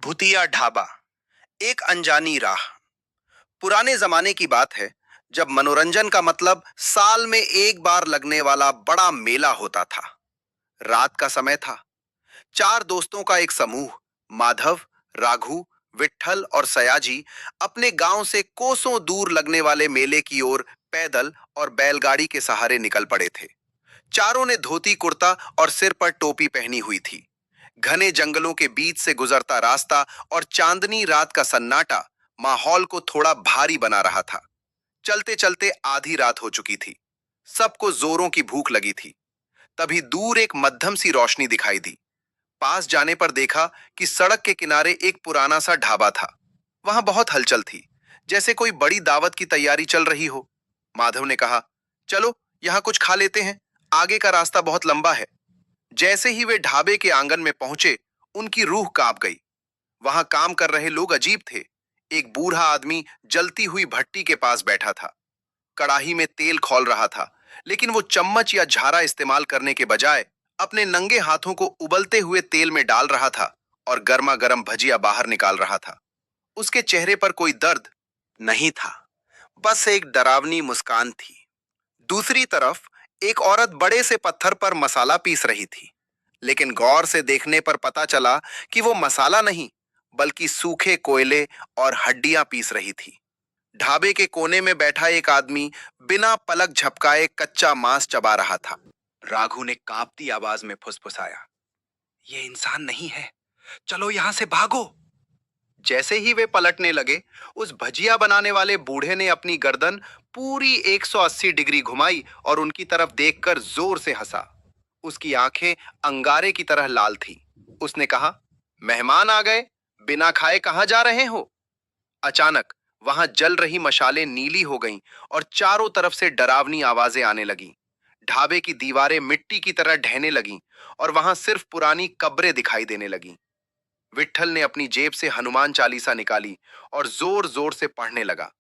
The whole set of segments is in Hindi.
भूतिया ढाबा, एक अनजानी राह। पुराने जमाने की बात है, जब मनोरंजन का मतलब साल में एक बार लगने वाला बड़ा मेला होता था। रात का समय था। चार दोस्तों का एक समूह, माधव, राघु, विट्ठल और सयाजी, अपने गांव से कोसों दूर लगने वाले मेले की ओर पैदल और बैलगाड़ी के सहारे निकल पड़े थे। चारों ने धोती कुर्ता और सिर पर टोपी पहनी हुई थी। घने जंगलों के बीच से गुजरता रास्ता और चांदनी रात का सन्नाटा माहौल को थोड़ा भारी बना रहा था। चलते चलते आधी रात हो चुकी थी। सबको जोरों की भूख लगी थी। तभी दूर एक मध्यम सी रोशनी दिखाई दी। पास जाने पर देखा कि सड़क के किनारे एक पुराना सा ढाबा था। वहां बहुत हलचल थी, जैसे कोई बड़ी दावत की तैयारी चल रही हो। माधव ने कहा, चलो यहां कुछ खा लेते हैं, आगे का रास्ता बहुत लंबा है। जैसे ही वे ढाबे के आंगन में पहुंचे, उनकी रूह कांप गई। वहां काम कर रहे लोग अजीब थे। एक बूढ़ा आदमी जलती हुई भट्टी के पास बैठा था। कड़ाही में तेल खौल रहा था, लेकिन वो चम्मच या झारा इस्तेमाल करने के बजाय अपने नंगे हाथों को उबलते हुए तेल में डाल रहा था और गर्मा गर्म भजिया बाहर निकाल रहा था। उसके चेहरे पर कोई दर्द नहीं था, बस एक डरावनी मुस्कान थी। दूसरी तरफ एक औरत बड़े से पत्थर पर मसाला पीस रही थी, लेकिन गौर से देखने पर पता चला कि वो मसाला नहीं, बल्कि सूखे कोयले और हड्डियां पीस रही थी। ढाबे के कोने में बैठा एक आदमी बिना पलक झपकाए कच्चा मांस चबा रहा था। राघु ने कांपती आवाज में फुसफुसाया, ये इंसान नहीं है, चलो यहां से भागो। जैसे ही वे पलटने लगे, उस भजिया बनाने वाले बूढ़े ने अपनी गर्दन पूरी 180 डिग्री घुमाई और उनकी तरफ देखकर जोर से हंसा। उसकी आंखें अंगारे की तरह लाल थीं। उसने कहा, मेहमान आ गए, बिना खाए कहां जा रहे हो? अचानक वहां जल रही मशालें नीली हो गईं और चारों तरफ से डरावनी आवाजें आने लगीं। ढाबे की दीवारें मिट्टी की तरह ढहने लगीं और वहां सिर्फ पुरानी कब्रें दिखाई देने लगीं। विट्ठल ने अपनी जेब से हनुमान चालीसा निकाली और जोर जोर से पढ़ने लगा।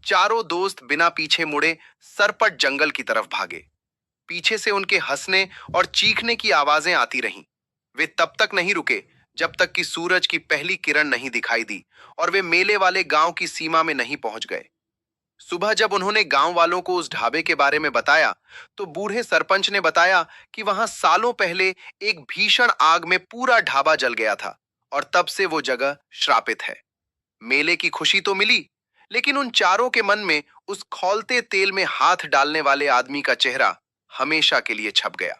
चारों दोस्त बिना पीछे मुड़े सरपट जंगल की तरफ भागे। पीछे से उनके हंसने और चीखने की आवाजें आती रहीं। वे तब तक नहीं रुके जब तक कि सूरज की पहली किरण नहीं दिखाई दी और वे मेले वाले गांव की सीमा में नहीं पहुंच गए। सुबह जब उन्होंने गांव वालों को उस ढाबे के बारे में बताया, तो बूढ़े सरपंच ने बताया कि वहां सालों पहले एक भीषण आग में पूरा ढाबा जल गया था और तब से वो जगह श्रापित है। मेले की खुशी तो मिली, लेकिन उन चारों के मन में उस खौलते तेल में हाथ डालने वाले आदमी का चेहरा हमेशा के लिए छप गया।